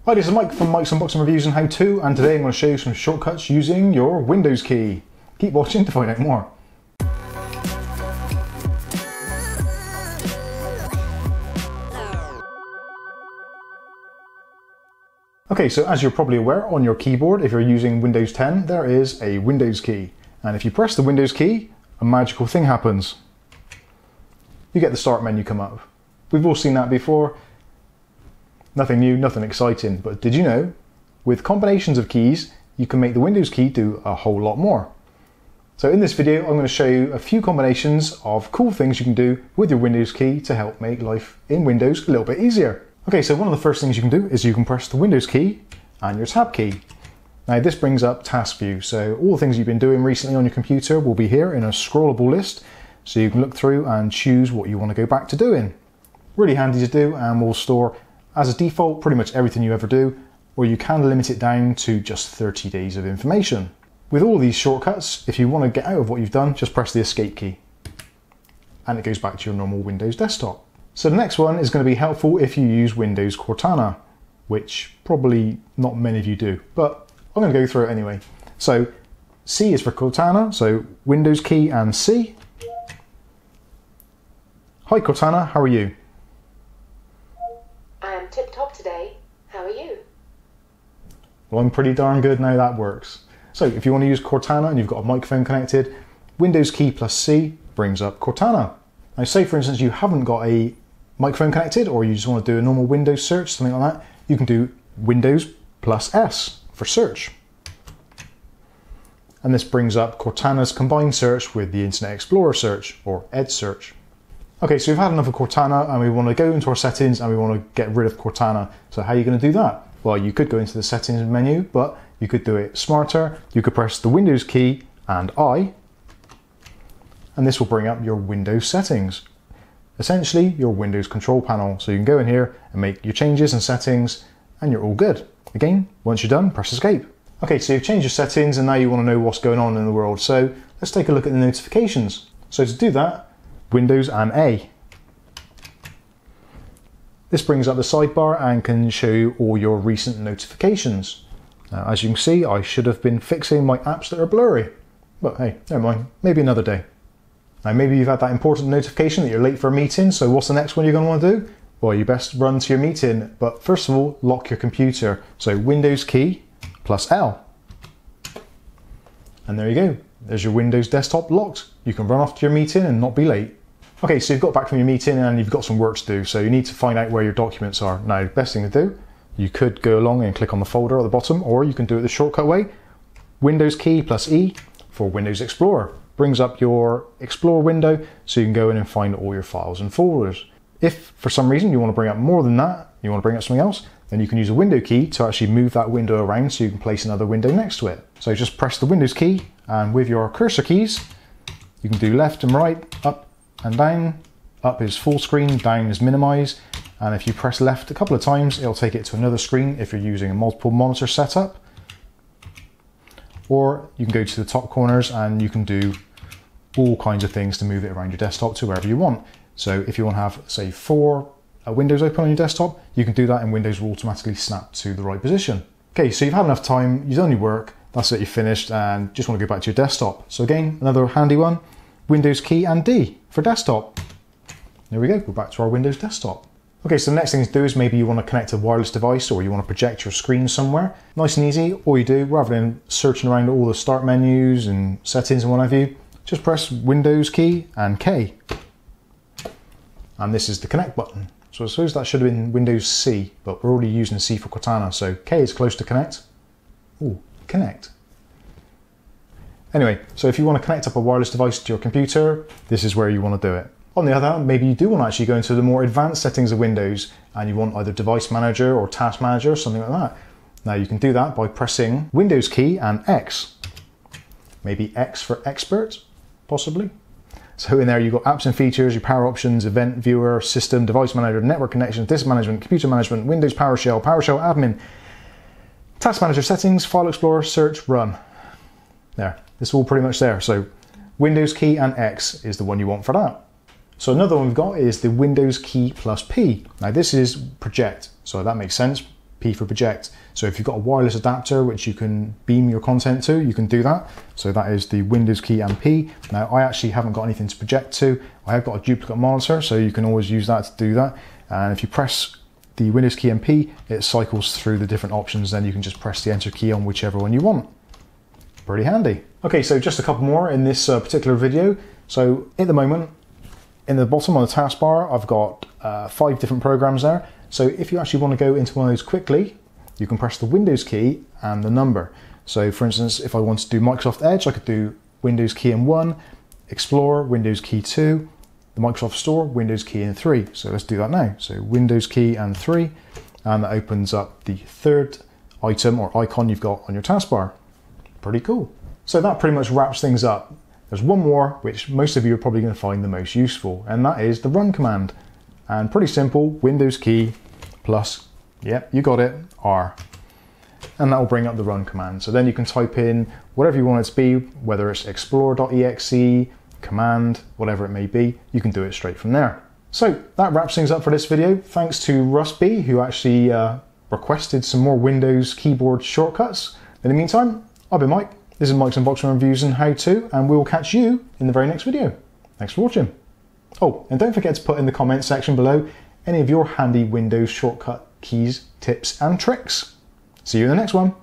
Hi, this is Mike from Mike's Unboxing Reviews and How To, and today I'm going to show you some shortcuts using your Windows key. Keep watching to find out more. Okay, so as you're probably aware, on your keyboard, if you're using Windows 10, there is a Windows key. And if you press the Windows key, a magical thing happens. You get the start menu come up. We've all seen that before. Nothing new, nothing exciting, but did you know, with combinations of keys, you can make the Windows key do a whole lot more. So in this video, I'm going to show you a few combinations of cool things you can do with your Windows key to help make life in Windows a little bit easier. Okay, so one of the first things you can do is you can press the Windows key and your tab key. Now this brings up task view, so all the things you've been doing recently on your computer will be here in a scrollable list, so you can look through and choose what you want to go back to doing. Really handy to do, and will store as a default pretty much everything you ever do, or you can limit it down to just 30 days of information. With all these shortcuts, if you want to get out of what you've done, just press the escape key and it goes back to your normal Windows desktop. So the next one is going to be helpful if you use Windows Cortana, which probably not many of you do, but I'm going to go through it anyway. So C is for Cortana, so Windows key and C. Hi Cortana, how are you? I am tip-top today. How are you? Well, I'm pretty darn good now that works. So if you want to use Cortana and you've got a microphone connected, Windows key plus C brings up Cortana. Now say for instance you haven't got a microphone connected, or you just want to do a normal Windows search, something like that, you can do Windows plus S for search. And this brings up Cortana's combined search with the Internet Explorer search, or Edge search. Okay, so we've had enough of Cortana and we want to go into our settings and we want to get rid of Cortana. So how are you going to do that? Well, you could go into the settings menu, but you could do it smarter. You could press the Windows key and I, and this will bring up your Windows settings. Essentially, your Windows control panel. So you can go in here and make your changes and settings and you're all good. Again, once you're done, press escape. Okay, so you've changed your settings and now you want to know what's going on in the world. So let's take a look at the notifications. So to do that, Windows and A. This brings up the sidebar and can show you all your recent notifications. Now, as you can see, I should have been fixing my apps that are blurry, but hey, never mind, maybe another day. Now maybe you've had that important notification that you're late for a meeting, so what's the next one you're going to want to do? Well, you best run to your meeting, but first of all, lock your computer. So Windows key plus L. And there you go, there's your Windows desktop locked. You can run off to your meeting and not be late. Okay, so you've got back from your meeting and you've got some work to do, so you need to find out where your documents are. Now, the best thing to do, you could go along and click on the folder at the bottom, or you can do it the shortcut way. Windows key plus E for Windows Explorer. Brings up your Explorer window, so you can go in and find all your files and folders. If for some reason you want to bring up more than that, you want to bring up something else, then you can use a window key to actually move that window around so you can place another window next to it. So just press the Windows key, and with your cursor keys, you can do left and right, up and down. Up is full screen, down is minimize, and if you press left a couple of times, it'll take it to another screen if you're using a multiple monitor setup. Or you can go to the top corners and you can do all kinds of things to move it around your desktop to wherever you want. So if you want to have, say, 4 windows open on your desktop, you can do that and Windows will automatically snap to the right position. Okay, so you've had enough time, you've done your work, that's it, you're finished, and just want to go back to your desktop. So again, another handy one, Windows key and D for desktop. There we go, we're back to our Windows desktop. Okay, so the next thing to do is maybe you want to connect a wireless device or you want to project your screen somewhere. Nice and easy, all you do, rather than searching around all the start menus and settings and what have you, just press Windows key and K. And this is the connect button. So I suppose that should have been Windows C, but we're already using C for Cortana, so K is close to connect. Ooh, connect. Anyway, so if you want to connect up a wireless device to your computer, this is where you want to do it. On the other hand, maybe you do want to actually go into the more advanced settings of Windows and you want either Device Manager or Task Manager or something like that. Now you can do that by pressing Windows key and X. Maybe X for Expert, possibly. So in there you've got apps and features, your power options, event viewer, system, device manager, network connections, disk management, computer management, Windows PowerShell, PowerShell admin, task manager settings, file explorer, search, run. There, it's all pretty much there. So Windows key and X is the one you want for that. So another one we've got is the Windows key plus P. Now this is project, so that makes sense. P for project. So if you've got a wireless adapter which you can beam your content to, you can do that. So that is the Windows key and P. Now I actually haven't got anything to project to. I have got a duplicate monitor, so you can always use that to do that. And if you press the Windows key and P, it cycles through the different options, then you can just press the enter key on whichever one you want. Pretty handy. Okay, so just a couple more in this particular video. So at the moment, in the bottom on the taskbar, I've got 5 different programs there. So if you actually want to go into one of those quickly, you can press the Windows key and the number. So for instance, if I want to do Microsoft Edge, I could do Windows key and 1, Explorer, Windows key 2, the Microsoft Store, Windows key and 3. So let's do that now. So Windows key and 3, and that opens up the third item or icon you've got on your taskbar. Pretty cool. So that pretty much wraps things up. There's one more which most of you are probably going to find the most useful, and that is the run command. And pretty simple, Windows key plus, yep, you got it, R. And that will bring up the run command. So then you can type in whatever you want it to be, whether it's explorer.exe, command, whatever it may be, you can do it straight from there. So that wraps things up for this video. Thanks to Russ B, who actually requested some more Windows keyboard shortcuts. In the meantime, I've been Mike. This is Mike's Unboxing Reviews and How To, and we will catch you in the very next video. Thanks for watching. Oh, and don't forget to put in the comments section below any of your handy Windows shortcut keys, tips and tricks. See you in the next one.